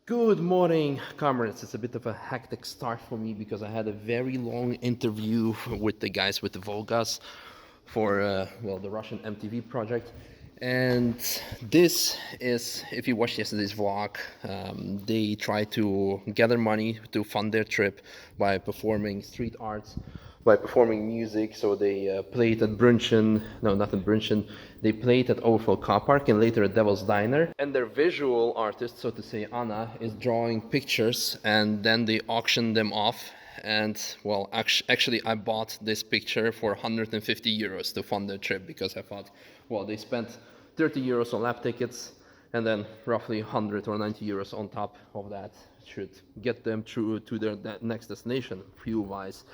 Good morning, comrades. It's a bit of a hectic start for me because I had a very long interview with the guys with the Volgas for the Russian MTV project. And this is, if you watched yesterday's vlog, they try to gather money to fund their trip by performing street arts, by performing music. So they played at Brunchen, no, not at Brunchen, they played at Overflow Car Park and later at Devil's Diner. And their visual artist, so to say, Anna, is drawing pictures and then they auction them off. And well, actually, I bought this picture for 150 euros to fund their trip because I thought, well, they spent 30 euros on lap tickets and then roughly 100 or 90 euros on top of that should get them through to their next destination, fuel wise.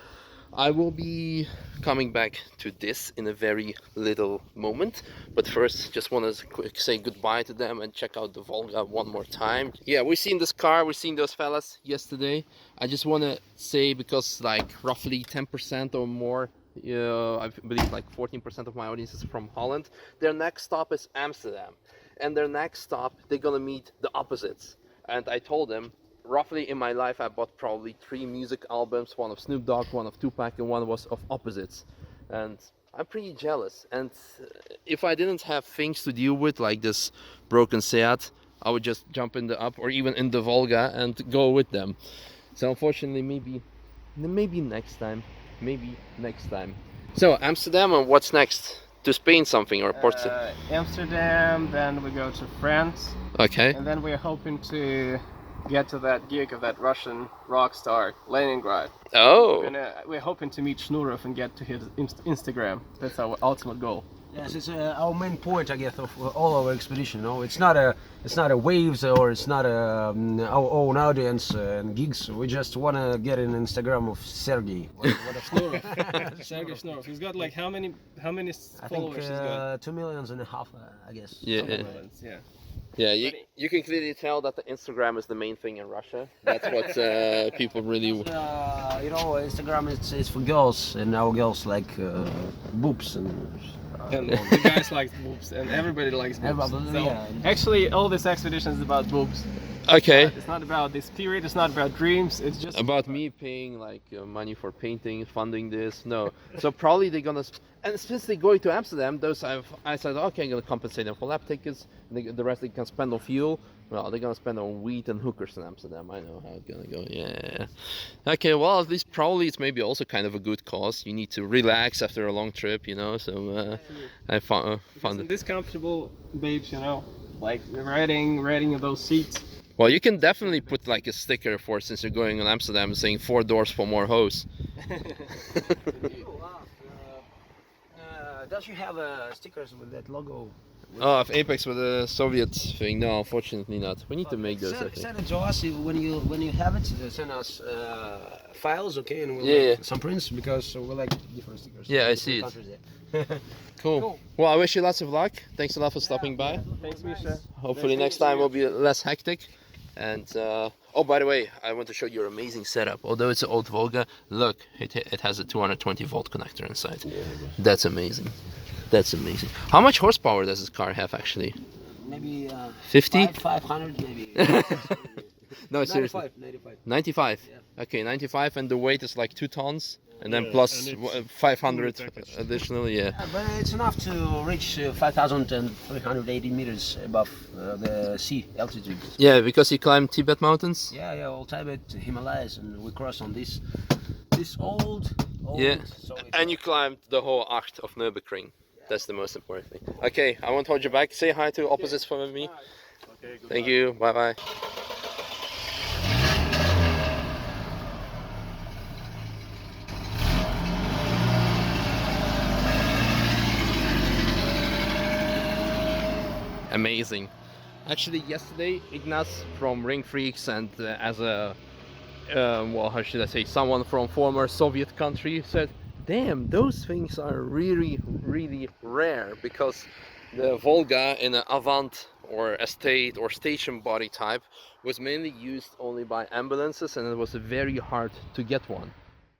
I will be coming back to this in a very little moment, but first just want to say goodbye to them and check out the Volga one more time. Yeah, we've seen this car, we've seen those fellas yesterday. I just want to say, because like roughly 10% or more, I believe like 14% of my audience is from Holland, their next stop is Amsterdam, and their next stop they're gonna meet the opposites. And I told them, roughly in my life I bought probably 3 music albums, one of Snoop Dogg, one of Tupac, and one was of opposites. And I'm pretty jealous. And if I didn't have things to deal with like this broken Seat, I would just jump in the up or even in the Volga and go with them. So unfortunately, maybe next time, maybe next time. So Amsterdam, and what's next? To Spain something or Portugal? Amsterdam, then we go to France, Okay. and then we're hoping to get to that gig of that Russian rock star, Leningrad. Oh. We're hoping to meet Shnurov and get to his Instagram. That's our ultimate goal. Yes, it's our main point, I guess, of all our expedition. No, it's not a waves or it's not our own audience and gigs. We just want to get an Instagram of Sergey. Shnurov. Sergey Shnurov. He's got like how many followers? I think he's got? 2.5 million, I guess. Yeah. Yeah. Yeah, you can clearly tell that the Instagram is the main thing in Russia. That's what people really. Instagram is for girls, and our girls like boobs and. And the guys like boobs, and everybody likes boobs. Everybody, So, yeah. actually, all this expedition is about boobs. Okay. It's not about this period. It's not about dreams. It's just About me paying like money for painting, funding this. No. So probably they're gonna, and since they're going to Amsterdam, I said, okay, I'm gonna compensate them for lap tickets. And the rest they can spend on fuel. Well, they're gonna spend on weed and hookers in Amsterdam. I know how it's gonna go. Yeah. Okay. Well, at least probably it's maybe also kind of a good cause. You need to relax after a long trip, you know. So I found it. this comfortable, babes. Like riding in those seats. Well, you can definitely put like a sticker for, since you're going in Amsterdam, saying 4 doors for more hose. Does you have stickers with that logo? Oh, of Apex with the Soviet thing? No, unfortunately not. We need to make those, I think. Send it to us when you have it. Send us files, okay, and we'll Yeah, make yeah. some prints because we like different stickers. Yeah, I Different see it. countries, yeah. Cool. Well, I wish you lots of luck. Thanks a lot for stopping by. Thanks, Misha. Hopefully next time will be less hectic. And oh, by the way, I want to show you your amazing setup. Although it's an old Volga, look, it has a 220 volt connector inside. That's amazing. That's amazing. How much horsepower does this car have actually? Maybe 50? 500 maybe. No, seriously. 95. 95. Yeah. Okay, 95, and the weight is like 2 tons, and then Yeah, plus and it's 500 fully packaged. additionally. Yeah. But it's enough to reach 5,380 meters above the sea altitude. Yeah, because you climb Tibet mountains. Yeah, all Tibet, Himalayas, and we cross on this old. Yeah, Soviet and you climbed the whole act of Nürburgring. That's the most important thing. Okay, I won't hold you back. Say hi to opposites for me. Okay, good Thank you. Bye bye. Amazing. Actually, yesterday, Ignaz from Ring Freaks and as a, well, how should I say, someone from former Soviet country said, damn, those things are really, really rare, because the Volga in an Avant or estate or station body type was mainly used only by ambulances, and it was very hard to get one.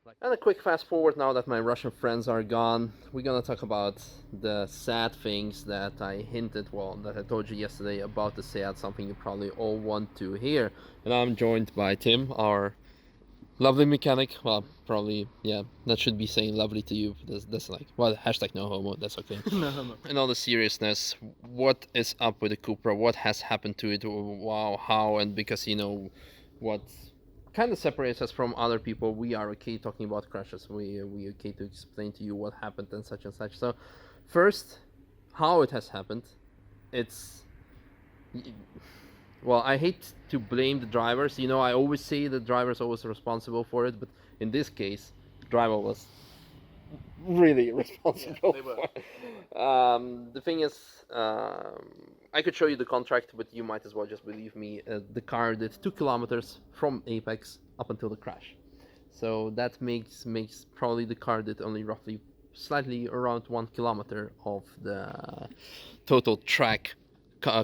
Like And a quick fast forward now that my Russian friends are gone. We're gonna talk about the sad things that I hinted, well, that I told you yesterday about the Seat, something you probably all want to hear. And I'm joined by Tim, our lovely mechanic. Well, probably, yeah, that should be saying lovely to you. That's like, well, hashtag no homo, that's okay. No, no. In all the seriousness, what is up with the Cupra? What has happened to it? Wow, how? And because, you know, what kind of separates us from other people, we are okay talking about crashes. We okay to explain to you what happened and such and such. So, first, how it has happened. It's... Well, I hate to blame the drivers. You know, I always say the driver's always responsible for it, but in this case, the driver was really responsible. Yeah, they were. The thing is, I could show you the contract, but you might as well just believe me. The car did 2 kilometers from apex up until the crash, so that makes probably the car did only roughly slightly around 1 kilometer of the total track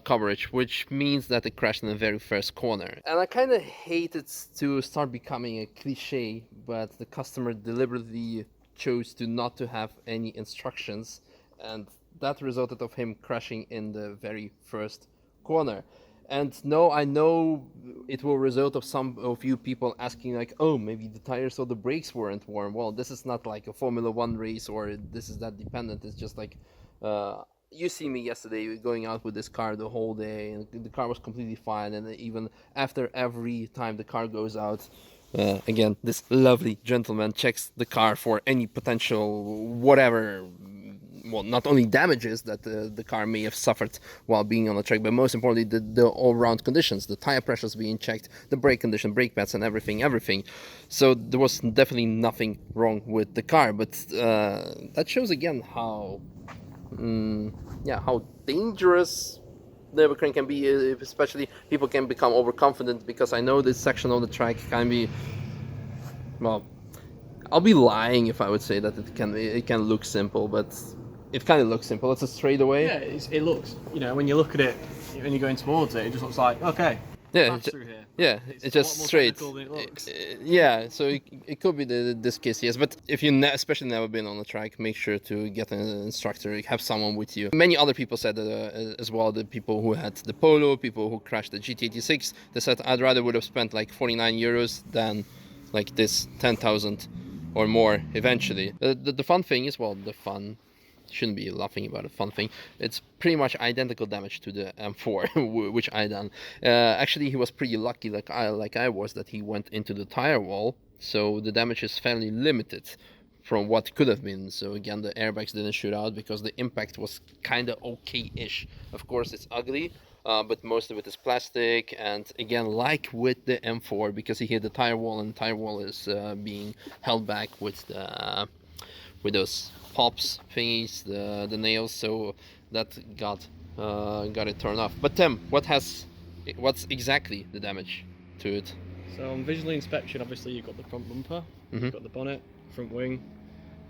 coverage, which means that it crashed in the very first corner. And I kind of hate it to start becoming a cliche, but the customer deliberately chose to not to have any instructions, and that resulted of him crashing in the very first corner. And no, I know it will result of some of you people asking like, oh, maybe the tires or the brakes weren't warm. Well, this is not like a Formula 1 race, or this is that dependent. It's just like you see me yesterday going out with this car the whole day, and the car was completely fine. And even after every time the car goes out, again, this lovely gentleman checks the car for any potential whatever, well, not only damages that the car may have suffered while being on the track, but most importantly, the all-round conditions, the tire pressures being checked, the brake condition, brake pads, and everything. So there was definitely nothing wrong with the car, but that shows again how, how dangerous Nürburgring can be, especially people can become overconfident, because I know this section of the track can be, well, I'll be lying if I would say that it can look simple, but it kind of looks simple. It's a straightaway. Yeah, it looks, you know, when you look at it, when you're going towards it, it just looks like, okay, Yeah, pass through here. yeah, it's just straight. Than it looks. Yeah, so it could be this case, yes. But if you especially never been on a track, make sure to get an instructor, have someone with you. Many other people said that as well. The people who had the Polo, people who crashed the GT86, they said I'd rather would have spent like 49 euros than like this 10,000 or more eventually. The fun thing is, well, the fun. Shouldn't be laughing about a fun thing. It's pretty much identical damage to the M4, which I done. Actually, he was pretty lucky, like I was, that he went into the tire wall, so the damage is fairly limited from what could have been. So again, the airbags didn't shoot out because the impact was kind of okay-ish. Of course, it's ugly, but most of it is plastic. And again, like with the M4, because he hit the tire wall, and the tire wall is being held back with those pops thingies, the nails, so that got it torn off. But Tim, what's exactly the damage to it? So on visual inspection, obviously you've got the front bumper, Mhm. you've got the bonnet, front wing.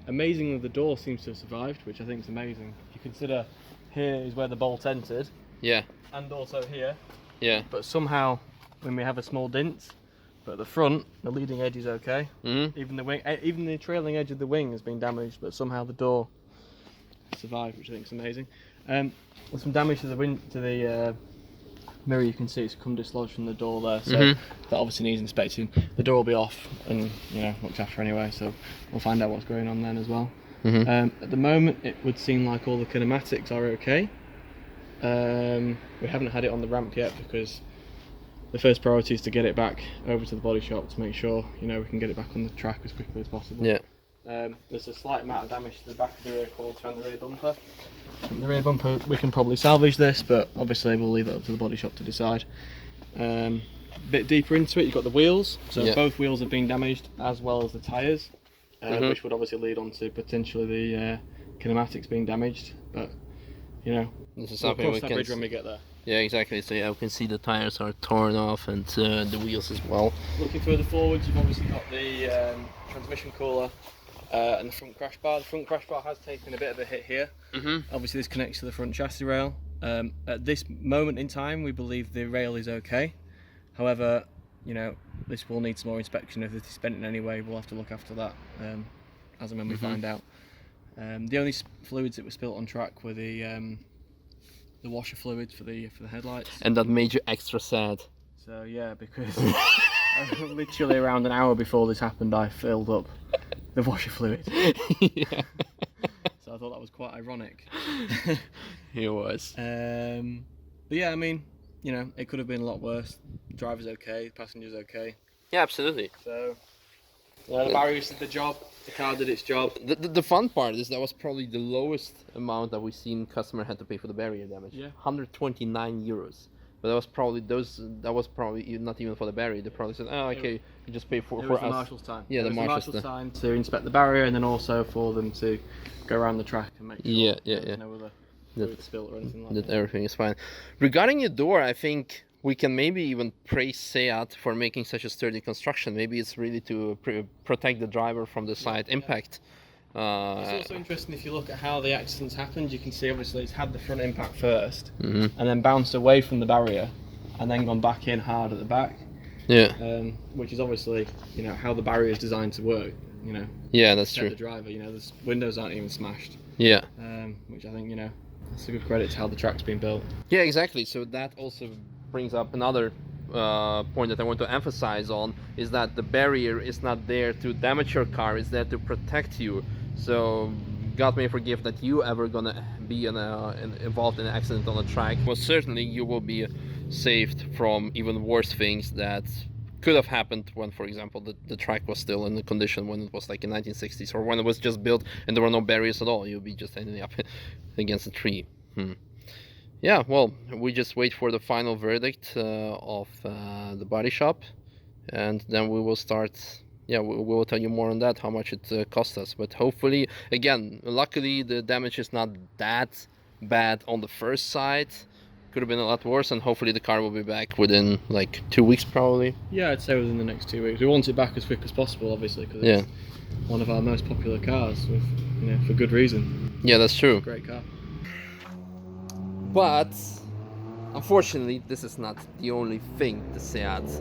Amazingly, the door seems to have survived, which I think is amazing. If you consider here is where the bolt entered, Yeah, and also here, yeah. but somehow when we have a small dent, but at the front, the leading edge is okay. Mm-hmm. Even the wing, even the trailing edge of the wing has been damaged, but somehow the door survived, which I think is amazing. There's some damage to the mirror. You can see it's come dislodged from the door there, so that obviously needs inspecting. The door will be off and looked after anyway, so we'll find out what's going on then as well. At the moment, it would seem like all the kinematics are okay. We haven't had it on the ramp yet because the first priority is to get it back over to the body shop to make sure we can get it back on the track as quickly as possible. Yeah. There's a slight amount of damage to the back of the rear quarter and the rear bumper. The rear bumper, we can probably salvage this, but obviously we'll leave it up to the body shop to decide. A bit deeper into it, you've got the wheels. So both wheels have been damaged, as well as the tyres, which would obviously lead on to potentially the kinematics being damaged. But This is we'll something cross we that can. bridge when we get there. Yeah, exactly. So yeah, we can see the tires are torn off, and the wheels as well. Looking further forwards, you've obviously got the transmission cooler and the front crash bar. The front crash bar has taken a bit of a hit here. Obviously this connects to the front chassis rail. At this moment in time, we believe the rail is okay. However, this will need some more inspection. If it's spent in any way, we'll have to look after that as and when we find out. The only fluids that were spilt on track were the washer fluids for the headlights. And that made you extra sad. So yeah, because literally around an hour before this happened, I filled up the washer fluid. Yeah. So I thought that was quite ironic. It was. But yeah, I mean, you know, it could have been a lot worse. The driver's okay, the passenger's okay. Yeah, absolutely. So the barriers did the job, the car did its job. The fun part is that was probably the lowest amount that we've seen customer had to pay for the barrier damage. Yeah. 129 euros. But that was probably not even for the barrier. They probably said, oh, okay, you just pay for The us. marshal's time. Yeah, the marshal's time to inspect the barrier, and then also for them to go around the track and make sure there's no other fluid spilt or anything like that. Everything is fine. Regarding your door, I think we can maybe even praise Seat for making such a sturdy construction. Maybe it's really to protect the driver from the side impact. It's also interesting if you look at how the accidents happened. You can see obviously it's had the front impact first, and then bounced away from the barrier, and then gone back in hard at the back. Yeah. Which is obviously, you know, how the barrier is designed to work. You know. Yeah, that's true. The driver, you know, the windows aren't even smashed. Yeah. Which I think, you know, that's a good credit to how the track's been built. Yeah, exactly. So that also brings up another point that I want to emphasize on, is that the barrier is not there to damage your car, it's there to protect you. So God may forgive that you ever gonna be involved in an accident on a track. Well, certainly you will be saved from even worse things that could have happened when, for example, the track was still in the condition when it was like in 1960s, or when it was just built and there were no barriers at all. You'll be just ending up against a tree. Yeah, well, we just wait for the final verdict of the body shop, and then we will start. Yeah, we will tell you more on that, how much it cost us. But hopefully, again, luckily the damage is not that bad on the first side. Could have been a lot worse, and hopefully the car will be back within like 2 weeks probably. Yeah, I'd say within the next 2 weeks. We want it back as quick as possible, obviously, because it's one of our most popular cars, with, you know, for good reason. Yeah, that's true. Great car. But unfortunately, this is not the only thing the Seat.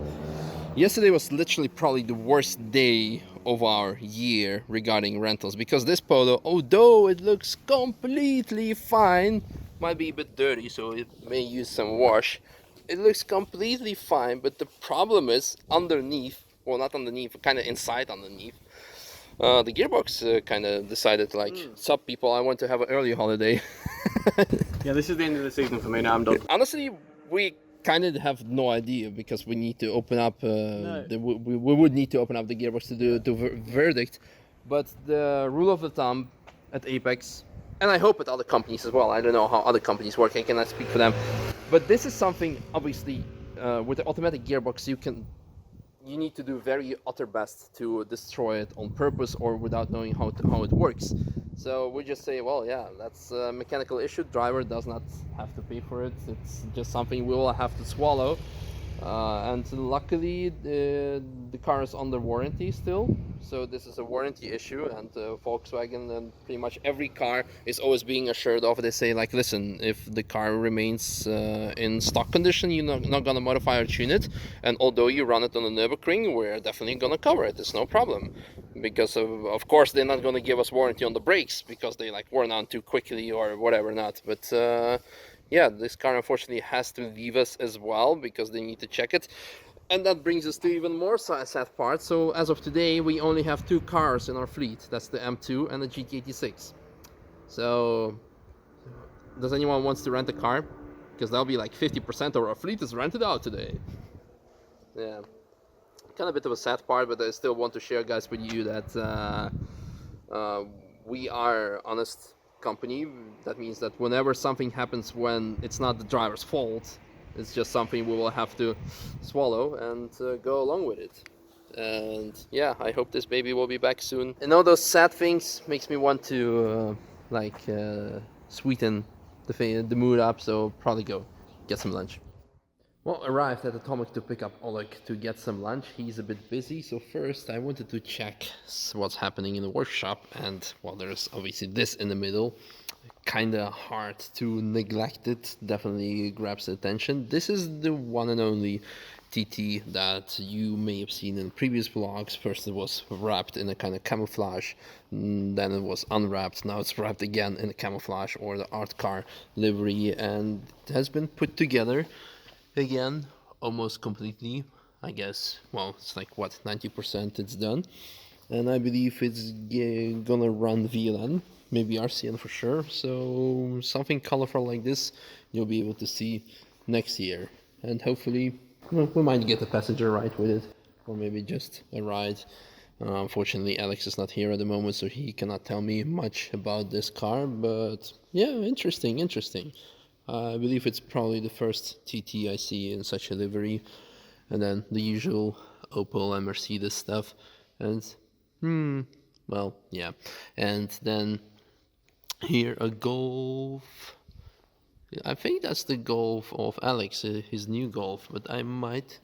Yesterday was literally probably the worst day of our year regarding rentals, because this Polo, although it looks completely fine, might be a bit dirty, so it may use some wash. It looks completely fine, but the problem is underneath, well, not underneath, kind of inside underneath. The gearbox kind of decided, like, sup people, I want to have an early holiday. Yeah, this is the end of the season for me now, I'm done. Honestly, we kind of have no idea, because we need to open up, we would need to open up the gearbox to do the verdict. But the rule of the thumb at Apex, and I hope at other companies as well, I don't know how other companies work, I cannot speak for them, but this is something, obviously, with the automatic gearbox, you need to do very utter best to destroy it on purpose or without knowing how it works. So we just say, well, yeah, that's a mechanical issue. Driver does not have to pay for it. It's just something we will have to swallow. And luckily, the car is under warranty still. So this is a warranty issue, and Volkswagen and pretty much every car is always being assured of. They say, like, listen, if the car remains in stock condition, you're not gonna modify or tune it. And although you run it on the Nürburgring, we're definitely gonna cover it. It's no problem. Because of course they're not gonna give us warranty on the brakes because they like worn out too quickly or whatever not. But yeah, this car unfortunately has to leave us as well because they need to check it. And that brings us to even more sad part. So as of today, we only have 2 cars in our fleet. That's the M2 and the GT86. So does anyone wants to rent a car? Because that'll be like 50% of our fleet is rented out today. Yeah, kind of a bit of a sad part, but I still want to share, guys, with you that we are honest company. That means that whenever something happens when it's not the driver's fault, it's just something we will have to swallow and go along with it. And yeah, I hope this baby will be back soon. And all those sad things makes me want to sweeten the mood up, so probably go get some lunch. Well, arrived at Atomic to pick up Oleg to get some lunch. He's a bit busy, so first I wanted to check what's happening in the workshop, and well, there's obviously this in the middle. Kinda hard to neglect it, definitely grabs the attention. This is the one and only TT that you may have seen in previous vlogs. First it was wrapped in a kind of camouflage, then it was unwrapped, now it's wrapped again in a camouflage or the art car livery, and it has been put together again almost completely. I guess, well, it's like what, 90% it's done, and I believe it's gonna run VLN, maybe RCN for sure. So something colorful like this you'll be able to see next year, and hopefully, well, we might get a passenger ride with it, or maybe just a ride. Unfortunately, Alex is not here at the moment, so he cannot tell me much about this car, but yeah, interesting. I believe it's probably the first TT I see in such a livery, and then the usual Opel and Mercedes stuff, and well, yeah, and then here a Golf. I think that's the Golf of Alex, his new Golf, but I might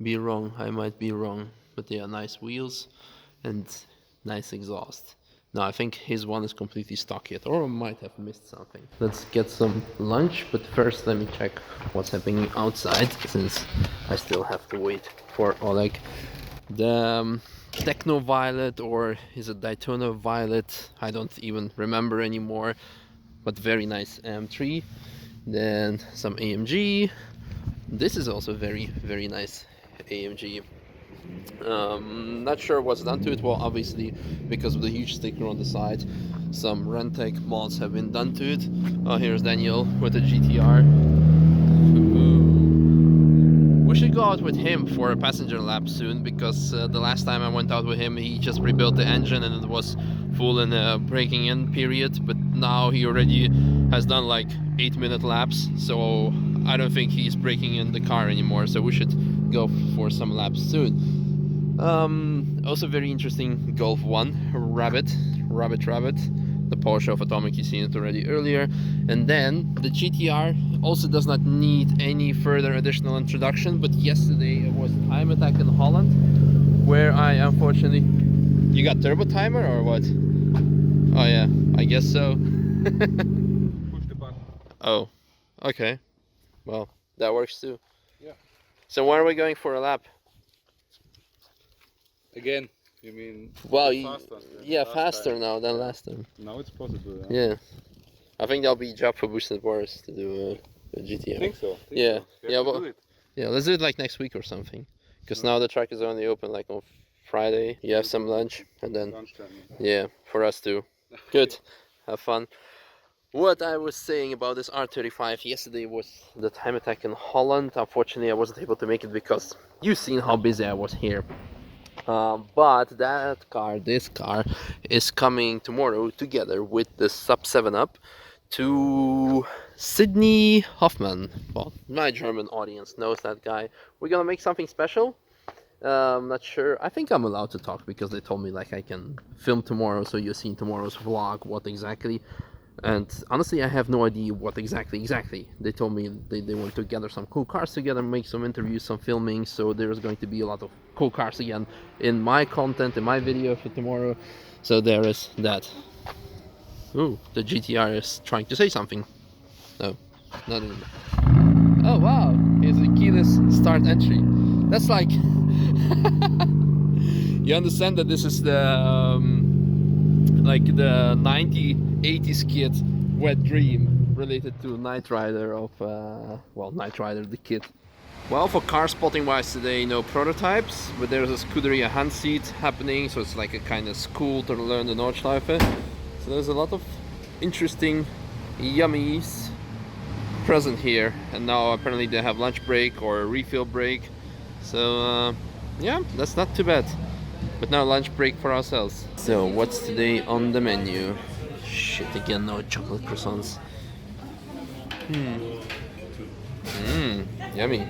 be wrong. But they are nice wheels and nice exhaust. No, I think his one is completely stock yet, or I might have missed something. Let's get some lunch, but first let me check what's happening outside, since I still have to wait for Oleg. The Techno Violet, or is it Daytona Violet? I don't even remember anymore, but very nice M3. Then some AMG. This is also very nice AMG. Not sure what's done to it. Well, obviously, because of the huge sticker on the side, some Rentec mods have been done to it. Oh, here's Daniel with the GTR. Ooh. We should go out with him for a passenger lap soon, because the last time I went out with him, he just rebuilt the engine and it was full in a breaking in period. But now he already has done like 8-minute laps, so I don't think he's breaking in the car anymore. So we should go for some laps soon. Also very interesting Golf 1 Rabbit, the Porsche of Atomic, you seen it already earlier. And then the GTR also does not need any further additional introduction, but yesterday it was Time Attack in Holland, where I unfortunately... You got turbo timer or what? Oh yeah, I guess so. Push the button. Oh, okay. Well, that works too. Yeah. So when are we going for a lap? Again, you mean Well, faster? yeah, Last faster time. now than last time. Now it's possible. Yeah. I think that'll be a job for boosted bars to do a GTR. I think so. Yeah. We Yeah, have to well, do it. yeah, let's do it like next week or something. Because now the track is only open like on Friday. You have some lunch, and then Lunchtime. yeah, for us too. Good. Have fun. What I was saying about this R35 yesterday was the Time Attack in Holland. Unfortunately, I wasn't able to make it because you've seen how busy I was here. But this car is coming tomorrow together with the Sub 7 Up to Sydney Hoffman. Well, my German audience knows that guy. We're gonna make something special. Not sure. I think I'm allowed to talk because they told me like I can film tomorrow, so you'll see in tomorrow's vlog what exactly. And honestly, I have no idea what exactly. They told me they want to gather some cool cars together, make some interviews, some filming. So there's going to be a lot of cool cars again in my content, in my video for tomorrow. So there is that. Ooh, the GTR is trying to say something. No, not anymore. Oh wow, here's the keyless start entry. That's like... You understand that this is the... like the 80s kid wet dream related to Knight Rider of well, Knight Rider the kit. Well, for car spotting wise today, no prototypes, but there's a Scuderia hand seat happening, so it's like a kind of school to learn the Nordschleife. So there's a lot of interesting yummies present here, and now apparently they have lunch break or a refill break. So yeah, that's not too bad. But now lunch break for ourselves. So what's today on the menu? Shit, again, no chocolate croissants. Yummy.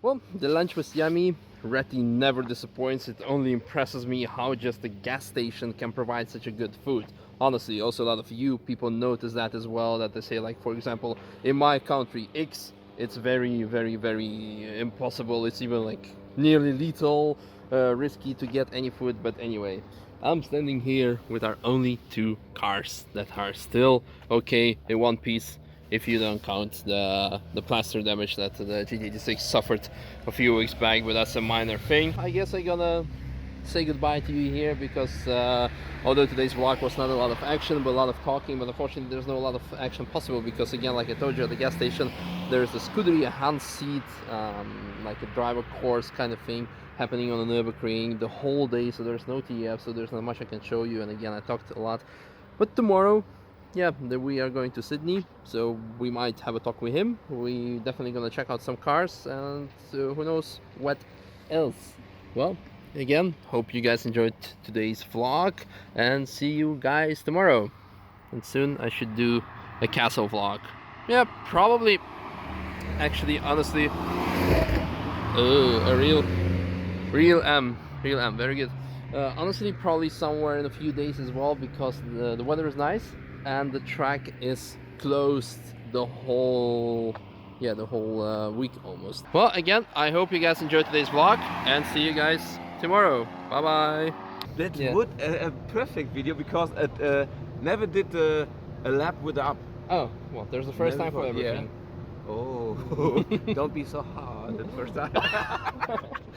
Well, the lunch was yummy. Retty never disappoints. It only impresses me how just a gas station can provide such a good food. Honestly, also a lot of you people notice that as well, that they say, like, for example, in my country X, it's very impossible. It's even like nearly lethal, risky to get any food. But anyway, I'm standing here with our only two cars that are still okay in one piece. if you don't count the plaster damage that the GT86 suffered a few weeks back, but that's a minor thing. I guess I'm gonna say goodbye to you here because although today's vlog was not a lot of action but a lot of talking, but unfortunately there's no lot of action possible because, again, like I told you, at the gas station there's a Scudery, a hand seat, like a driver course kind of thing happening on the Nürburgring the whole day, so there's no TF, so there's not much I can show you. And again, I talked a lot, but tomorrow, yeah, we are going to Sydney, so we might have a talk with him. We definitely gonna check out some cars, and who knows what else. Well, again, hope you guys enjoyed today's vlog, and see you guys tomorrow. And soon I should do a castle vlog. Yeah, probably. Actually, honestly, a real M, very good. Honestly, probably somewhere in a few days as well, because the weather is nice and the track is closed the whole week almost. Well, again, I hope you guys enjoyed today's vlog, and see you guys tomorrow. Bye bye. That Yeah. would a perfect video because it never did a lap with the up. Oh, well, there's the first Never time for thought, yeah. everything. Oh, don't be so hard the first time.